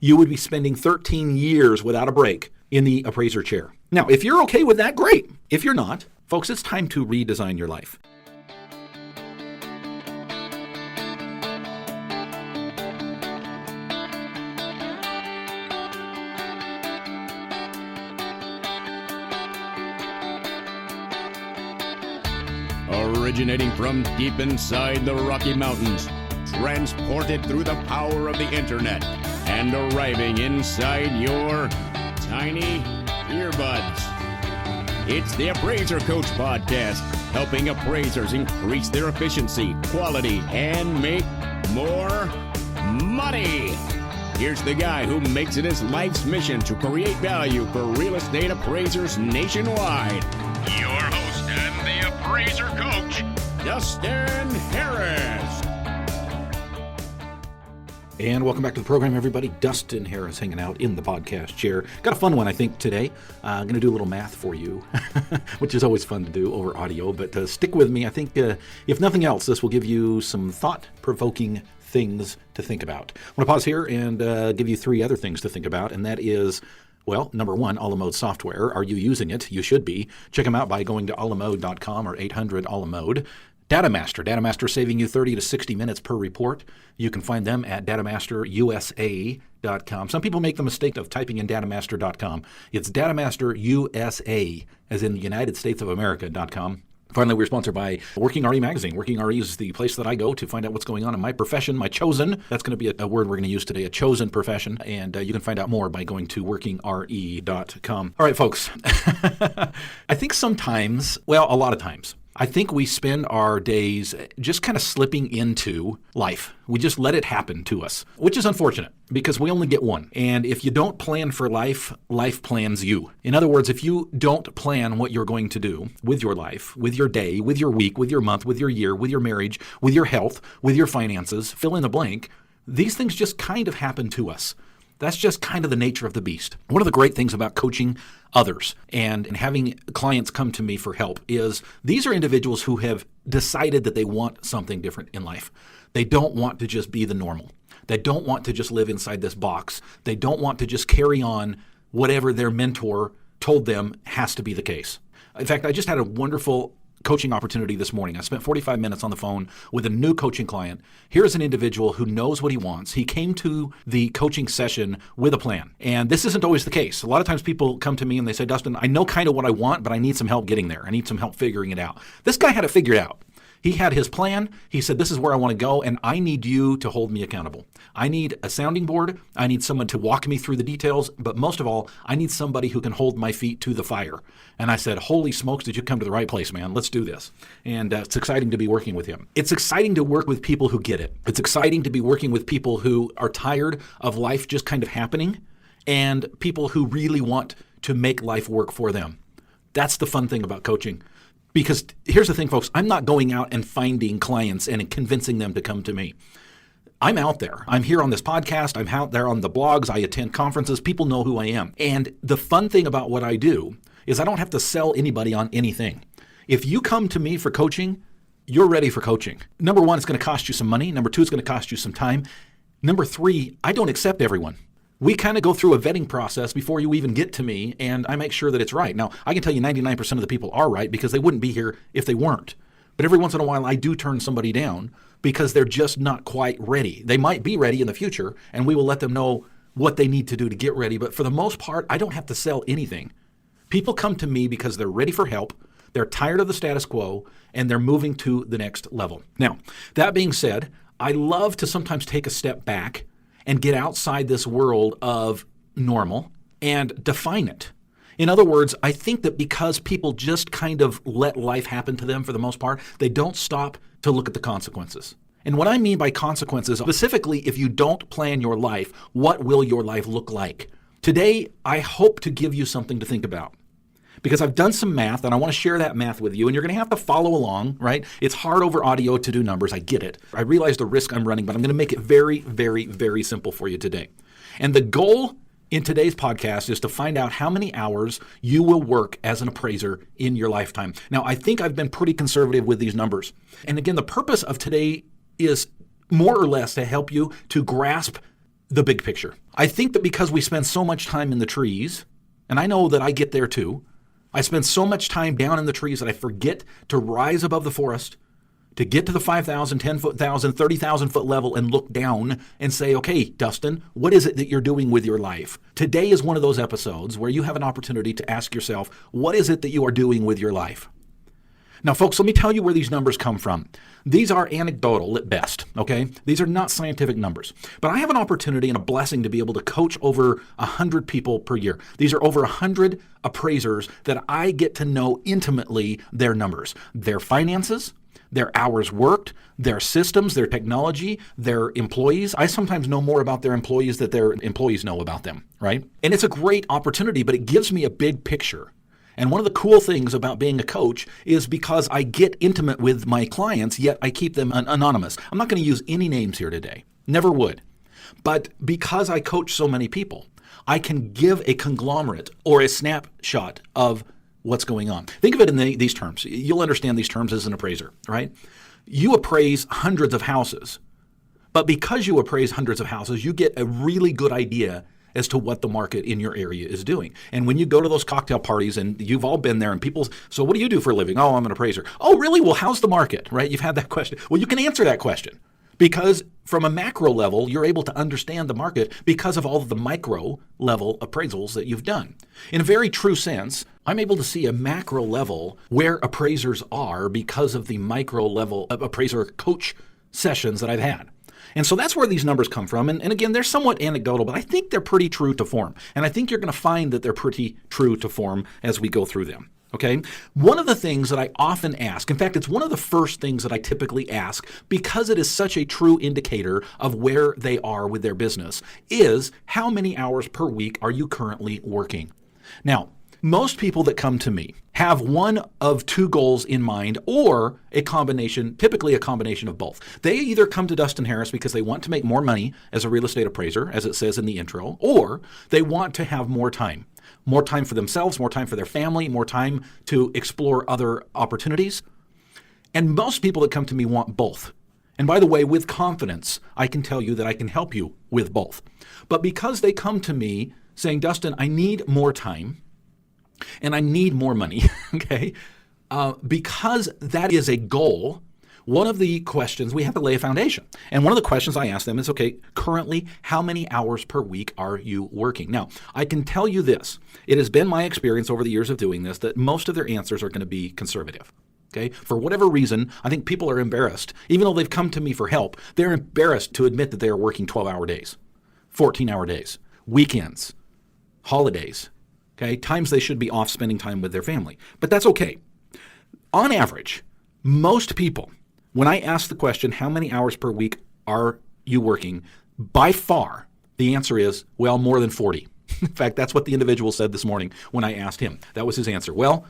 you would be spending 13 years without a break in the appraiser chair. Now, if you're okay with that, great. If you're not, folks, it's time to redesign your life. Originating from deep inside the Rocky Mountains, transported through the power of the internet, and arriving inside your tiny earbuds. It's the Appraiser Coach Podcast, helping appraisers increase their efficiency, quality, and make more money. Here's the guy who makes it his life's mission to create value for real estate appraisers nationwide. Your host and the Appraiser Coach, Dustin Harris. And welcome back to the program, everybody. Dustin Harris hanging out in the podcast chair. Got a fun one, I think, today. I'm going to do a little math for you, which is always fun to do over audio. But stick with me. I think, if nothing else, this will give you some thought-provoking things to think about. I want to pause here and give you three other things to think about, and that is, well, number one, Alamode software. Are you using it? You should be. Check them out by going to alamode.com or 800-ALAMODE. Datamaster saving you 30 to 60 minutes per report. You can find them at datamasterusa.com. Some people make the mistake of typing in datamaster.com. It's datamasterusa, as in the United States of America.com. Finally, we're sponsored by Working RE Magazine. Working RE is the place that I go to find out what's going on in my profession, my chosen. That's going to be a word we're going to use today, a chosen profession. And you can find out more by going to workingre.com. All right, folks. I think sometimes, well, a lot of times, I think we spend our days just kind of slipping into life. We just let it happen to us, which is unfortunate because we only get one. And if you don't plan for life, life plans you. In other words, if you don't plan what you're going to do with your life, with your day, with your week, with your month, with your year, with your marriage, with your health, with your finances, fill in the blank, these things just kind of happen to us. That's just kind of the nature of the beast. One of the great things about coaching others and having clients come to me for help is these are individuals who have decided that they want something different in life. They don't want to just be the normal. They don't want to just live inside this box. They don't want to just carry on whatever their mentor told them has to be the case. In fact, I just had a wonderful coaching opportunity this morning. I spent 45 minutes on the phone with a new coaching client. Here's an individual who knows what he wants. He came to the coaching session with a plan. And this isn't always the case. A lot of times people come to me and they say, Dustin, I know kind of what I want, but I need some help getting there. I need some help figuring it out. This guy had it figured out. He had his plan. He said, this is where I want to go, and I need you to hold me accountable. I need a sounding board. I need someone to walk me through the details, but most of all, I need somebody who can hold my feet to the fire. And I said, holy smokes, did you come to the right place, man? Let's do this. And it's exciting to be working with him. It's exciting to work with people who get it. It's exciting to be working with people who are tired of life just kind of happening and people who really want to make life work for them. That's the fun thing about coaching. Because here's the thing, folks, I'm not going out and finding clients and convincing them to come to me. I'm out there. I'm here on this podcast. I'm out there on the blogs. I attend conferences. People know who I am. And the fun thing about what I do is I don't have to sell anybody on anything. If you come to me for coaching, you're ready for coaching. Number one, it's going to cost you some money. Number two, it's going to cost you some time. Number three, I don't accept everyone. We kind of go through a vetting process before you even get to me, and I make sure that it's right. Now, I can tell you 99% of the people are right because they wouldn't be here if they weren't. But every once in a while, I do turn somebody down because they're just not quite ready. They might be ready in the future, and we will let them know what they need to do to get ready. But for the most part, I don't have to sell anything. People come to me because they're ready for help, they're tired of the status quo, and they're moving to the next level. Now, that being said, I love to sometimes take a step back and get outside this world of normal and define it. In other words, I think that because people just kind of let life happen to them for the most part, they don't stop to look at the consequences. And what I mean by consequences, specifically, if you don't plan your life, what will your life look like? Today, I hope to give you something to think about. Because I've done some math, and I want to share that math with you, and you're going to have to follow along, right? It's hard over audio to do numbers. I get it. I realize the risk I'm running, but I'm going to make it very, very, very simple for you today. And the goal in today's podcast is to find out how many hours you will work as an appraiser in your lifetime. Now, I think I've been pretty conservative with these numbers. And again, the purpose of today is more or less to help you to grasp the big picture. I think that because we spend so much time in the trees, and I know that I get there too, I spend so much time down in the trees that I forget to rise above the forest, to get to the 5,000, 10,000, 30,000 foot level and look down and say, okay, Dustin, what is it that you're doing with your life? Today is one of those episodes where you have an opportunity to ask yourself, what is it that you are doing with your life? Now, folks, let me tell you where these numbers come from. These are anecdotal at best, okay? These are not scientific numbers. But I have an opportunity and a blessing to be able to coach over 100 people per year. These are over 100 appraisers that I get to know intimately their numbers, their finances, their hours worked, their systems, their technology, their employees. I sometimes know more about their employees than their employees know about them, right? And it's a great opportunity, but it gives me a big picture. And one of the cool things about being a coach is because I get intimate with my clients, yet I keep them anonymous. I'm not going to use any names here today. Never would. But because I coach so many people, I can give a conglomerate or a snapshot of what's going on. Think of it in these terms. You'll understand these terms as an appraiser, right? You appraise hundreds of houses, but because you appraise hundreds of houses, you get a really good idea as to what the market in your area is doing. And when you go to those cocktail parties, and you've all been there, and people, so what do you do for a living? Oh, I'm an appraiser. Oh, really? Well, how's the market, right? You've had that question. Well, you can answer that question because from a macro level, you're able to understand the market because of all of the micro level appraisals that you've done. In a very true sense, I'm able to see a macro level where appraisers are because of the micro level of appraiser coach sessions that I've had. And so that's where these numbers come from. And again, they're somewhat anecdotal, but I think they're pretty true to form. And I think you're going to find that they're pretty true to form as we go through them. Okay? One of the things that I often ask, in fact, it's one of the first things that I typically ask because it is such a true indicator of where they are with their business, is how many hours per week are you currently working? Now, most people that come to me have one of two goals in mind or a combination, typically a combination of both. They either come to Dustin Harris because they want to make more money as a real estate appraiser, as it says in the intro, or they want to have more time for themselves, more time for their family, more time to explore other opportunities. And most people that come to me want both. And by the way, with confidence, I can tell you that I can help you with both. But because they come to me saying, Dustin, I need more time, and I need more money, okay? Because that is a goal, one of the questions, we have to lay a foundation. And one of the questions I ask them is, okay, currently, how many hours per week are you working? Now, I can tell you this. It has been my experience over the years of doing this that most of their answers are going to be conservative. Okay? For whatever reason, I think people are embarrassed. Even though they've come to me for help, they're embarrassed to admit that they are working 12-hour days, 14-hour days, weekends, holidays. Okay, times they should be off spending time with their family. But that's okay. On average, most people, when I ask the question, how many hours per week are you working? By far, the answer is, well, more than 40. In fact, that's what the individual said this morning when I asked him. That was his answer. Well,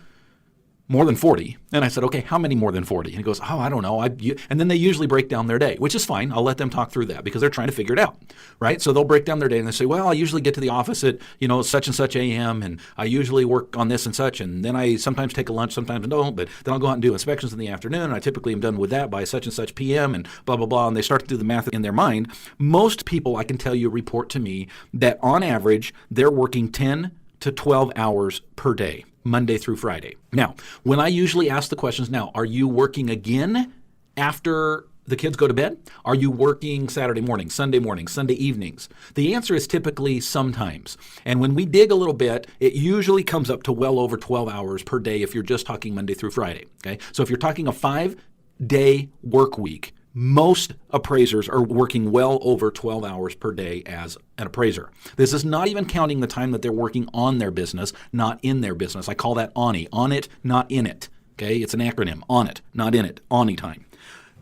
more than 40. And I said, okay, how many more than 40? And he goes, oh, I don't know. And then they usually break down their day, which is fine. I'll let them talk through that because they're trying to figure it out, right? So they'll break down their day and they say, well, I usually get to the office at, such and such a.m. and I usually work on this and such. And then I sometimes take a lunch, sometimes I don't, but then I'll go out and do inspections in the afternoon. And I typically am done with that by such and such p.m. and blah, blah, blah. And they start to do the math in their mind. Most people, I can tell you, report to me that on average, they're working 10 to 12 hours per day. Monday through Friday. Now, when I usually ask the questions, now, are you working again after the kids go to bed? Are you working Saturday morning, Sunday evenings? The answer is typically sometimes. And when we dig a little bit, it usually comes up to well over 12 hours per day if you're just talking Monday through Friday. Okay? So if you're talking a 5-day work week, most appraisers are working well over 12 hours per day as an appraiser. This is not even counting the time that they're working on their business, not in their business. I call that ONI, on it, not in it. Okay, it's an acronym, on it, not in it, ONI time.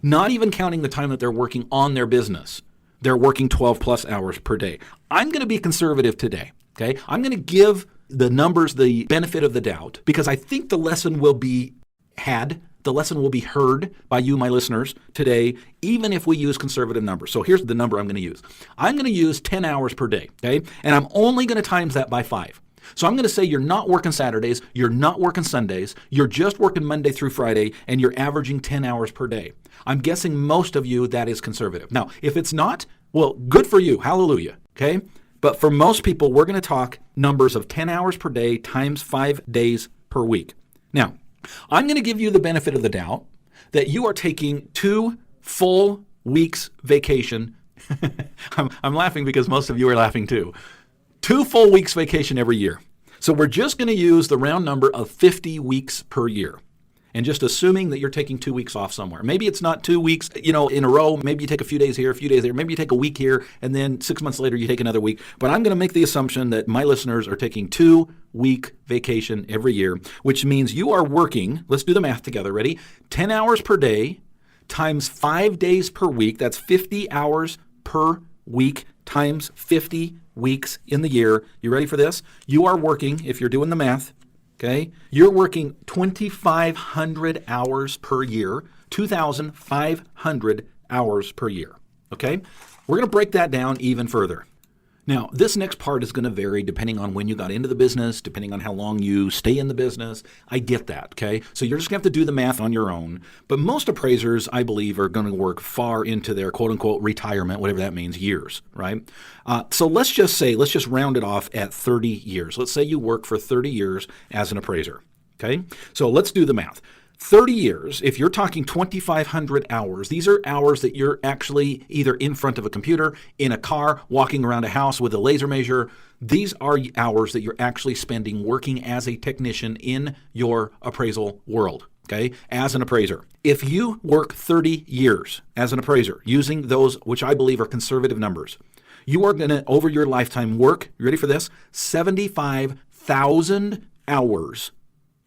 Not even counting the time that they're working on their business. They're working 12 plus hours per day. I'm going to be conservative today. Okay, I'm going to give the numbers the benefit of the doubt because I think the lesson will be had. The lesson will be heard by you, my listeners, today, even if we use conservative numbers. So here's the number I'm going to use. I'm going to use 10 hours per day, okay? And I'm only going to times that by 5. So I'm going to say you're not working Saturdays, you're not working Sundays, you're just working Monday through Friday, and you're averaging 10 hours per day. I'm guessing most of you that is conservative. Now, if it's not, well, good for you. Hallelujah. okay? But for most people, we're going to talk numbers of 10 hours per day times 5 days per week. Now, I'm going to give you the benefit of the doubt that you are taking 2 full weeks vacation. I'm laughing because most of you are laughing too. 2 full weeks vacation every year. So we're just going to use the round number of 50 weeks per year. And just assuming that you're taking 2 weeks off somewhere. Maybe it's not 2 weeks, in a row. Maybe you take a few days here, a few days there. Maybe you take a week here, and then 6 months later you take another week. But I'm going to make the assumption that my listeners are taking 2-week vacation every year, which means you are working, let's do the math together, ready? 10 hours per day times 5 days per week. That's 50 hours per week times 50 weeks in the year. You ready for this? You are working, if you're doing the math, okay, you're working 2,500 hours per year, 2,500 hours per year, okay? We're going to break that down even further. Now, this next part is going to vary depending on when you got into the business, depending on how long you stay in the business. I get that, okay? So you're just going to have to do the math on your own. But most appraisers, I believe, are going to work far into their quote-unquote retirement, whatever that means, years, right? So let's just round it off at 30 years. Let's say you work for 30 years as an appraiser, okay? So let's do the math. 30 years, if you're talking 2,500 hours, these are hours that you're actually either in front of a computer, in a car, walking around a house with a laser measure. These are hours that you're actually spending working as a technician in your appraisal world, okay, as an appraiser. If you work 30 years as an appraiser, using those, which I believe are conservative numbers, you are going to, over your lifetime, work, you ready for this, 75,000 hours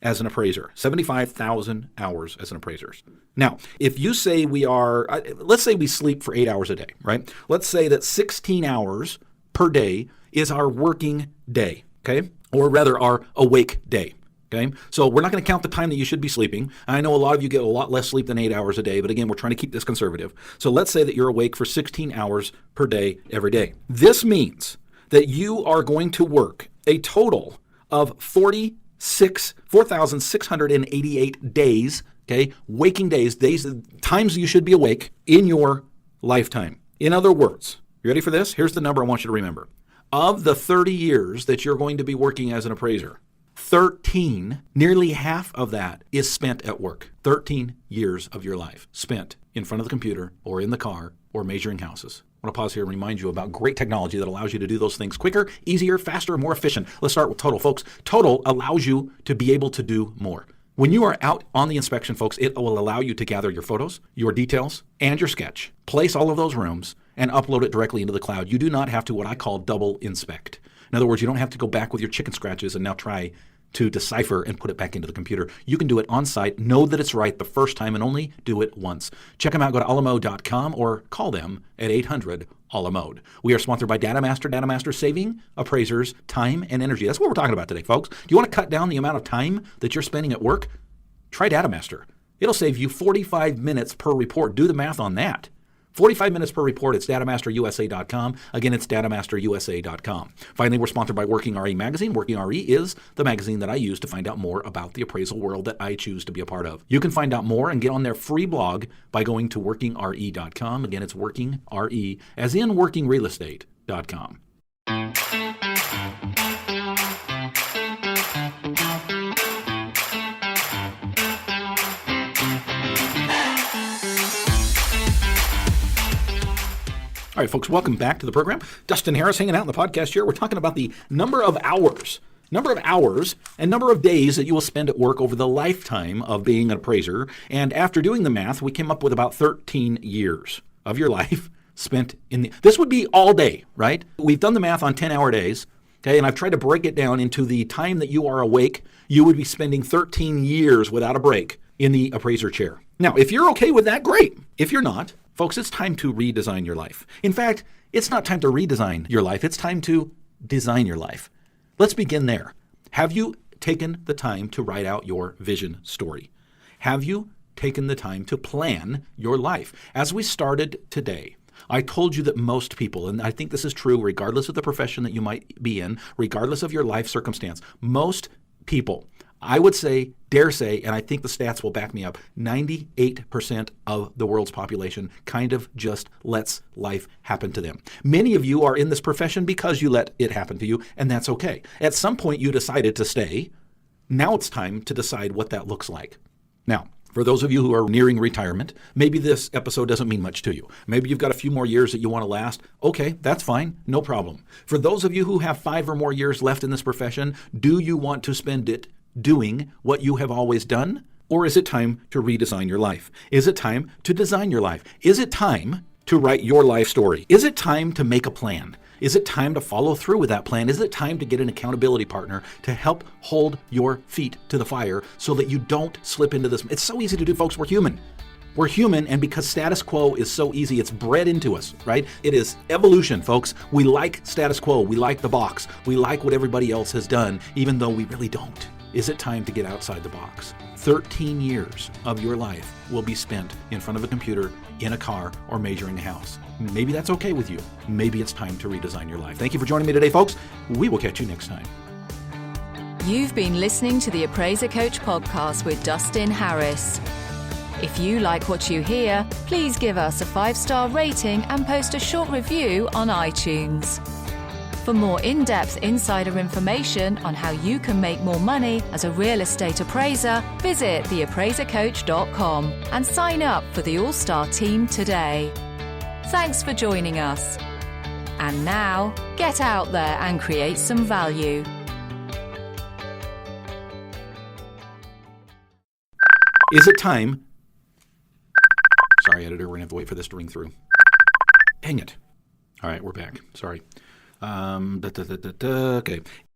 as an appraiser, 75,000 hours as an appraiser. Now, if you say let's say we sleep for 8 hours a day, right? Let's say that 16 hours per day is our working day, okay? Or rather, our awake day, okay? So we're not going to count the time that you should be sleeping. I know a lot of you get a lot less sleep than 8 hours a day, but again, we're trying to keep this conservative. So let's say that you're awake for 16 hours per day every day. This means that you are going to work a total of 4,688 days, okay, waking days, times you should be awake in your lifetime. In other words, you ready for this? Here's the number I want you to remember. Of the 30 years that you're going to be working as an appraiser, 13, nearly half of that is spent at work. 13 years of your life spent in front of the computer or in the car or measuring houses. I want to pause here and remind you about great technology that allows you to do those things quicker, easier, faster, more efficient. Let's start with Total, folks. Total allows you to be able to do more. When you are out on the inspection, folks, it will allow you to gather your photos, your details, and your sketch, place all of those rooms, and upload it directly into the cloud. You do not have to what I call double inspect. In other words, you don't have to go back with your chicken scratches and now try to decipher and put it back into the computer. You can do it on site, know that it's right the first time, and only do it once. Check them out. Go to alamode.com or call them at 800-ALAMODE. We are sponsored by DataMaster. DataMaster, saving appraisers time and energy. That's what we're talking about today, folks. Do you want to cut down the amount of time that you're spending at work? Try DataMaster. It'll save you 45 minutes per report. Do the math on that. 45 minutes per report. It's datamasterusa.com. Again, it's datamasterusa.com. Finally, we're sponsored by Working RE Magazine. Working RE is the magazine that I use to find out more about the appraisal world that I choose to be a part of. You can find out more and get on their free blog by going to workingre.com. Again, it's Working RE, as in workingrealestate.com. All right, folks, welcome back to the program. Dustin Harris hanging out in the podcast here. We're talking about the number of hours and number of days that you will spend at work over the lifetime of being an appraiser. And after doing the math, we came up with about 13 years of your life spent this would be all day, right? We've done the math on 10-hour days, okay? And I've tried to break it down into the time that you are awake. You would be spending 13 years without a break in the appraiser chair. Now, if you're okay with that, great. If you're not, folks, it's time to redesign your life. In fact, it's not time to redesign your life. It's time to design your life. Let's begin there. Have you taken the time to write out your vision story? Have you taken the time to plan your life? As we started today, I told you that most people, and I think this is true regardless of the profession that you might be in, regardless of your life circumstance, most people I would say, dare say, and I think the stats will back me up, 98% of the world's population kind of just lets life happen to them. Many of you are in this profession because you let it happen to you, and that's okay. At some point, you decided to stay. Now it's time to decide what that looks like. Now, for those of you who are nearing retirement, maybe this episode doesn't mean much to you. Maybe you've got a few more years that you want to last. Okay, that's fine. No problem. For those of you who have 5 or more years left in this profession, do you want to spend it doing what you have always done? Or is it time to redesign your life? Is it time to design your life? Is it time to write your life story? Is it time to make a plan? Is it time to follow through with that plan? Is it time to get an accountability partner to help hold your feet to the fire so that you don't slip into this? It's so easy to do, folks. We're human. We're human, and because status quo is so easy, it's bred into us, right? It is evolution, folks. We like status quo. We like the box. We like what everybody else has done, even though we really don't. Is it time to get outside the box? 13 years of your life will be spent in front of a computer, in a car, or measuring a house. Maybe that's okay with you. Maybe it's time to redesign your life. Thank you for joining me today, folks. We will catch you next time. You've been listening to the Appraiser Coach podcast with Dustin Harris. If you like what you hear, please give us a 5-star rating and post a short review on iTunes. For more in-depth insider information on how you can make more money as a real estate appraiser, visit theappraisercoach.com and sign up for the All-Star team today. Thanks for joining us. And now, get out there and create some value. Is it time? Sorry, editor, we're going to have to wait for this to ring through. Dang it. All right, we're back. Sorry. Okay.